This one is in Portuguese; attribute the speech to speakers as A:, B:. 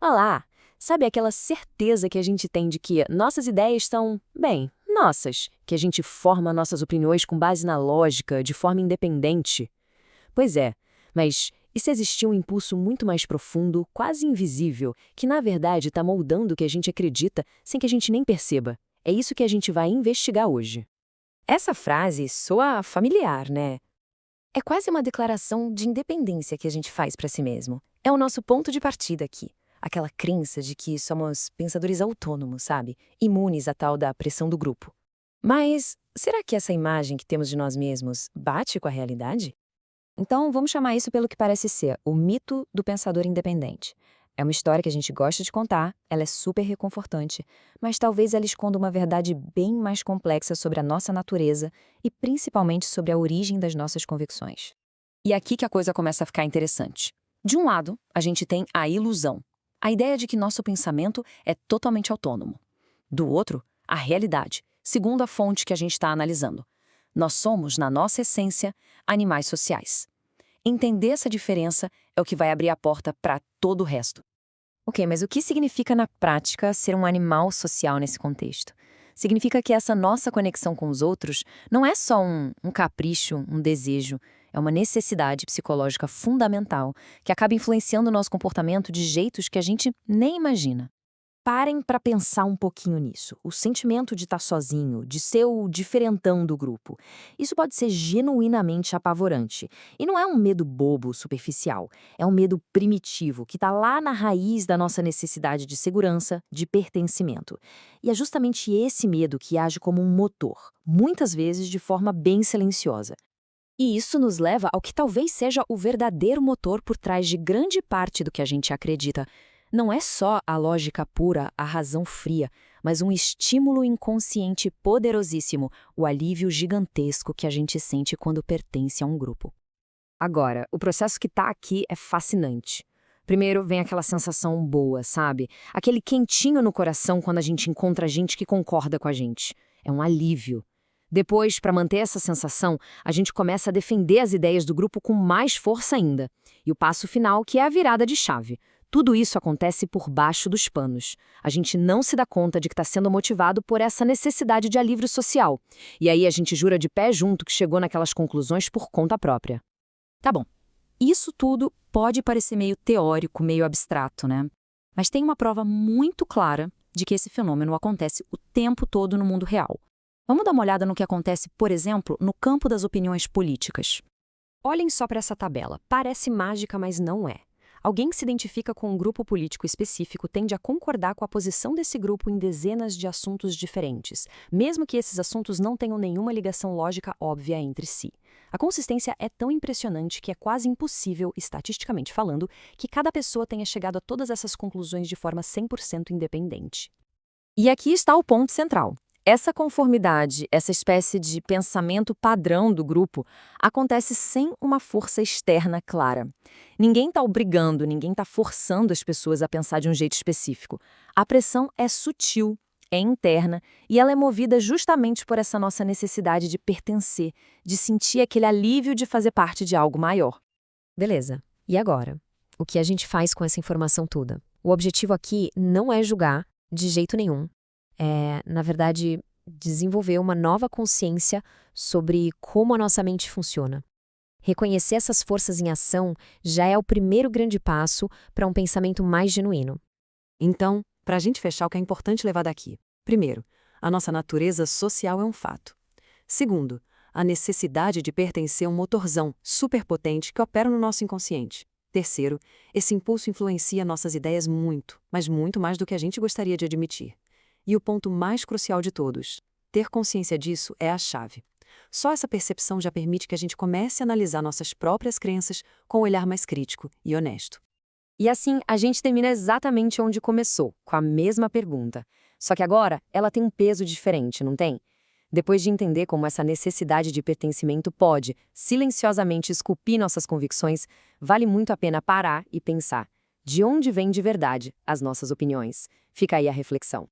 A: Olá! Sabe aquela certeza que a gente tem de que nossas ideias são, bem, nossas, que a gente forma nossas opiniões com base na lógica, de forma independente? Pois é, mas e se existir um impulso muito mais profundo, quase invisível, que na verdade está moldando o que a gente acredita sem que a gente nem perceba? É isso que a gente vai investigar hoje.
B: Essa frase soa familiar, né? É quase uma declaração de independência que a gente faz para si mesmo. É o nosso ponto de partida aqui. Aquela crença de que somos pensadores autônomos, sabe? Imunes à tal da pressão do grupo. Mas será que essa imagem que temos de nós mesmos bate com a realidade? Então, vamos chamar isso pelo que parece ser o mito do pensador independente. É uma história que a gente gosta de contar, ela é super reconfortante, mas talvez ela esconda uma verdade bem mais complexa sobre a nossa natureza e principalmente sobre a origem das nossas convicções. E é aqui que a coisa começa a ficar interessante. De um lado, a gente tem a ilusão, a ideia de que nosso pensamento é totalmente autônomo. Do outro, a realidade, segundo a fonte que a gente está analisando. Nós somos, na nossa essência, animais sociais. Entender essa diferença é o que vai abrir a porta para todo o resto. Ok, mas o que significa na prática ser um animal social nesse contexto? Significa que essa nossa conexão com os outros não é só um capricho, um desejo, é uma necessidade psicológica fundamental que acaba influenciando o nosso comportamento de jeitos que a gente nem imagina.
A: Parem para pensar um pouquinho nisso. O sentimento de estar sozinho, de ser o diferentão do grupo. Isso pode ser genuinamente apavorante. E não é um medo bobo, superficial. É um medo primitivo, que está lá na raiz da nossa necessidade de segurança, de pertencimento. E é justamente esse medo que age como um motor, muitas vezes de forma bem silenciosa. E isso nos leva ao que talvez seja o verdadeiro motor por trás de grande parte do que a gente acredita. Não é só a lógica pura, a razão fria, mas um estímulo inconsciente poderosíssimo, o alívio gigantesco que a gente sente quando pertence a um grupo. Agora, o processo que está aqui é fascinante. Primeiro vem aquela sensação boa, sabe? Aquele quentinho no coração quando a gente encontra gente que concorda com a gente. É um alívio. Depois, para manter essa sensação, a gente começa a defender as ideias do grupo com mais força ainda. E o passo final, que é a virada de chave. Tudo isso acontece por baixo dos panos. A gente não se dá conta de que está sendo motivado por essa necessidade de alívio social. E aí a gente jura de pé junto que chegou naquelas conclusões por conta própria.
B: Tá bom, isso tudo pode parecer meio teórico, meio abstrato, né? Mas tem uma prova muito clara de que esse fenômeno acontece o tempo todo no mundo real. Vamos dar uma olhada no que acontece, por exemplo, no campo das opiniões políticas.
A: Olhem só para essa tabela. Parece mágica, mas não é. Alguém que se identifica com um grupo político específico tende a concordar com a posição desse grupo em dezenas de assuntos diferentes, mesmo que esses assuntos não tenham nenhuma ligação lógica óbvia entre si. A consistência é tão impressionante que é quase impossível, estatisticamente falando, que cada pessoa tenha chegado a todas essas conclusões de forma 100% independente.
B: E aqui está o ponto central. Essa conformidade, essa espécie de pensamento padrão do grupo, acontece sem uma força externa clara. Ninguém está obrigando, ninguém está forçando as pessoas a pensar de um jeito específico. A pressão é sutil, é interna, e ela é movida justamente por essa nossa necessidade de pertencer, de sentir aquele alívio de fazer parte de algo maior.
A: Beleza. E agora? O que a gente faz com essa informação toda? O objetivo aqui não é julgar, de jeito nenhum. É, na verdade, desenvolver uma nova consciência sobre como a nossa mente funciona. Reconhecer essas forças em ação já é o primeiro grande passo para um pensamento mais genuíno.
C: Então, para a gente fechar, o que é importante levar daqui? Primeiro, a nossa natureza social é um fato. Segundo, a necessidade de pertencer a um motorzão superpotente que opera no nosso inconsciente. Terceiro, esse impulso influencia nossas ideias muito, mas muito mais do que a gente gostaria de admitir. E o ponto mais crucial de todos, ter consciência disso é a chave. Só essa percepção já permite que a gente comece a analisar nossas próprias crenças com um olhar mais crítico e honesto.
B: E assim, a gente termina exatamente onde começou, com a mesma pergunta. Só que agora, ela tem um peso diferente, não tem? Depois de entender como essa necessidade de pertencimento pode, silenciosamente, esculpir nossas convicções, vale muito a pena parar e pensar. De onde vêm de verdade as nossas opiniões? Fica aí a reflexão.